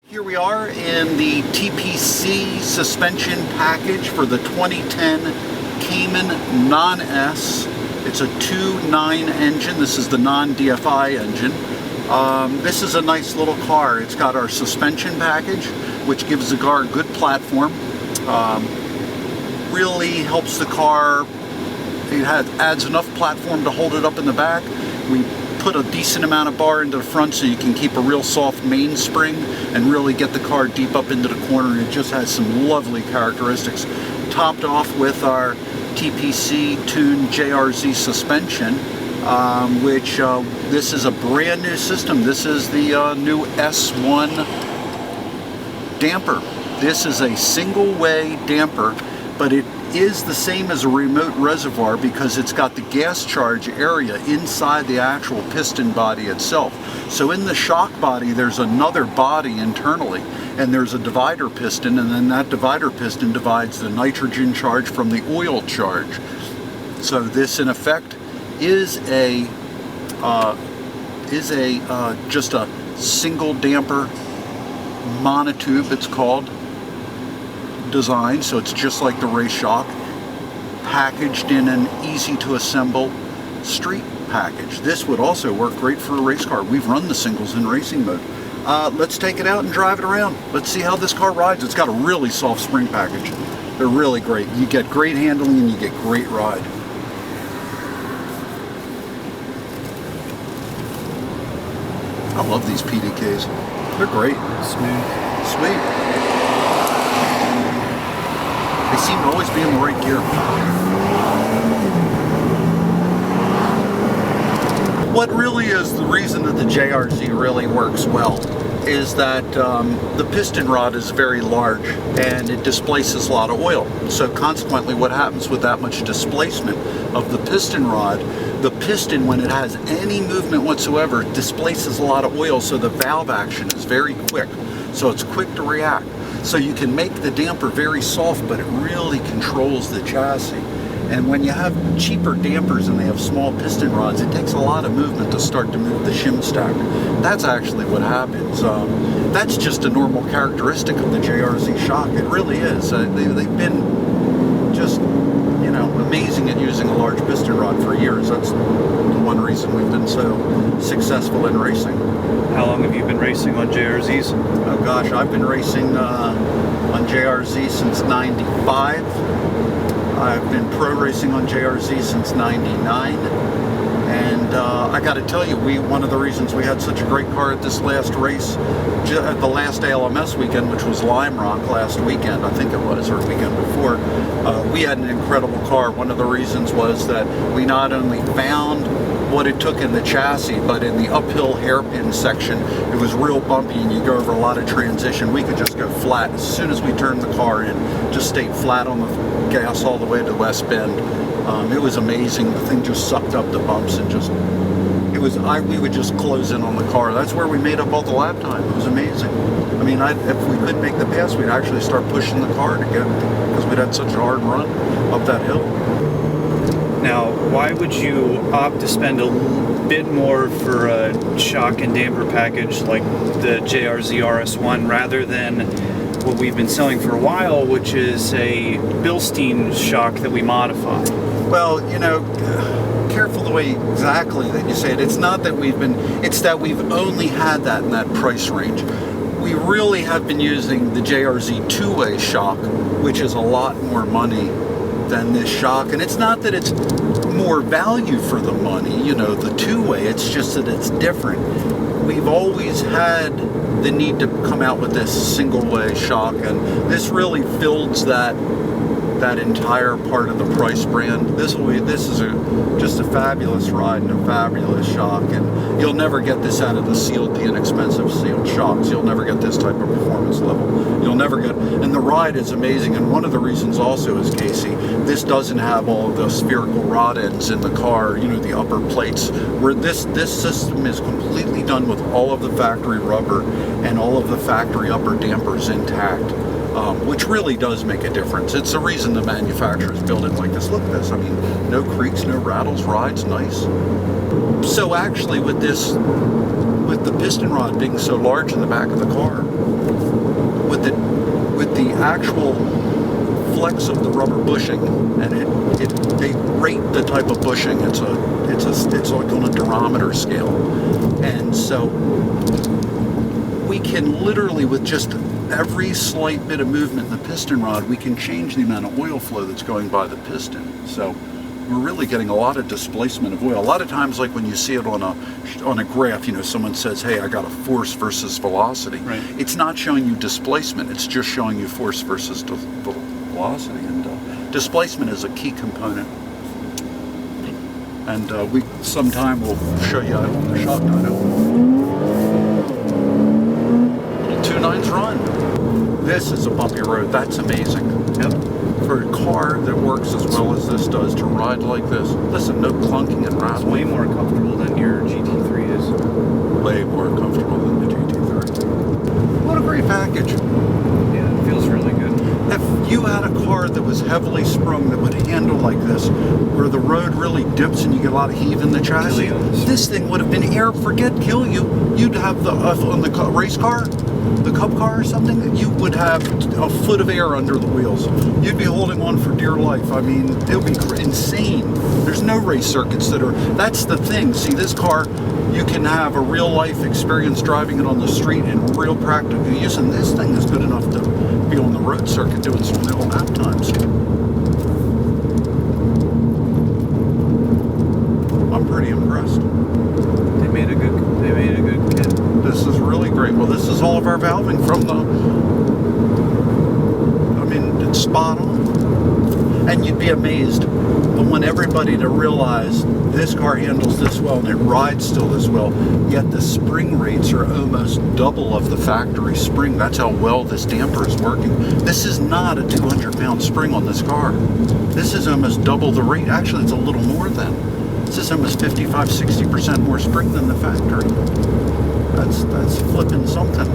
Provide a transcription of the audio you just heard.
Here we are in the TPC suspension package for the 2010 Cayman non-S. It's a 2.9 engine. This is the non-DFI engine. This is a nice little car. It's got our suspension package, which gives the car a good platform. Really helps the car. It adds enough platform to hold it up in the back. We put a decent amount of bar into the front so you can keep a real soft mainspring and really get the car deep up into the corner. And it just has some lovely characteristics. Topped off with our TPC tuned JRZ suspension, which this is a brand new system. This is the new S1 damper. This is a single way damper, but it is the same as a remote reservoir because it's got the gas charge area inside the actual piston body itself. So in the shock body there's another body internally, and there's a divider piston, and then that divider piston divides the nitrogen charge from the oil charge. So this in effect is just a single damper monotube, it's called, design. So it's just like the race shock, packaged in an easy to assemble street package. This would also work great for a race car. We've run the singles in racing mode. Let's take it out and drive it around. Let's see how this car rides. It's got a really soft spring package. They're really great. You get great handling and you get great ride. I love these PDKs. They're great. Smooth. Sweet. They seem to always be in the right gear. What really is the reason that the JRZ really works well is that the piston rod is very large and it displaces a lot of oil. So consequently, what happens with that much displacement of the piston rod, the piston, when it has any movement whatsoever, displaces a lot of oil, so the valve action is very quick. So it's quick to react. So you can make the damper very soft, but it really controls the chassis. And when you have cheaper dampers and they have small piston rods, it takes a lot of movement to start to move the shim stack. That's actually what happens. That's just a normal characteristic of the JRZ shock. It really is. They've been just, you know, amazing at using a large piston rod for years. That's the one reason we've been so successful in racing. How long have you been racing on JRZs? Oh gosh, I've been racing on JRZ since '95. I've been pro racing on JRZ since '99. And I got to tell you, one of the reasons we had such a great car at this last race, at the last ALMS weekend, which was Lime Rock last weekend, I think it was, or weekend before, we had an incredible car. One of the reasons was that we not only found what it took in the chassis, but in the uphill hairpin section, it was real bumpy and you go over a lot of transition. We could just go flat. As soon as we turned the car in, just stayed flat on the gas all the way to West Bend. It was amazing. The thing just sucked up the bumps and just, we would just close in on the car. That's where we made up all the lap time. It was amazing. I mean, if we could make the pass, we'd actually start pushing the car to get, because we'd had such a hard run up that hill. Now, why would you opt to spend a bit more for a shock and damper package like the JRZ RS1 rather than what we've been selling for a while, which is a Bilstein shock that we modify? Well, you know, careful the way exactly that you say it. It's not that it's that we've only had that in that price range. We really have been using the JRZ two-way shock, which is a lot more money than this shock. And it's not that it's more value for the money, you know, the two-way, it's just that it's different. We've always had the need to come out with this single-way shock, and this really fills that entire part of the price brand. This is just a fabulous ride and a fabulous shock, and you'll never get this out of the inexpensive sealed shocks. You'll never get this type of performance level. You'll never get, and the ride is amazing. And one of the reasons also is, Casey, this doesn't have all of the spherical rod ends in the car, you know, the upper plates, where this system is completely done with all of the factory rubber and all of the factory upper dampers intact. which really does make a difference. It's the reason the manufacturers build it like this. Look at this. I mean, no creaks, no rattles, rides nice. So actually with this, with the piston rod being so large in the back of the car, with the actual flex of the rubber bushing, and they rate the type of bushing. It's like on a durometer scale, and so we can literally, with just every slight bit of movement in the piston rod, we can change the amount of oil flow that's going by the piston. So we're really getting a lot of displacement of oil. A lot of times, like when you see it on a graph, you know, someone says, hey, I got a force versus velocity. Right. It's not showing you displacement, it's just showing you force versus velocity. And displacement is a key component. And we sometime will show you on the shop dyno. Little 2.9s run. This is a bumpy road. That's amazing. Yep. For a car that works as well as this does, to ride like this, listen, no clunking and It's rattling. way more comfortable than your GT3 is. Way more comfortable than the GT3. What a great package. Yeah, it feels really good. If you had a car that was heavily sprung that would handle like this, where the road really dips and you get a lot of heave in the chassis, this thing would have been air. Forget kill you. You'd have the on the race car, the Cup car or something, you would have a foot of air under the wheels. You'd be holding on for dear life. I mean, it would be insane. There's no race circuits that are. That's the thing. See, this car, you can have a real life experience driving it on the street and real practical use, and this thing is good enough to be on the road circuit doing some real lap times. I'm pretty impressed. They made a good kit. This is really great. Well, this is all of our valving from the, I mean, it's spot on. And you'd be amazed. I want everybody to realize this car handles this well and it rides still this well, yet the spring rates are almost double of the factory spring. That's how well this damper is working. This is not a 200-pound spring on this car. This is almost double the rate. Actually, it's a little more than. This is almost 55-60% more spring than the factory. That's flipping something.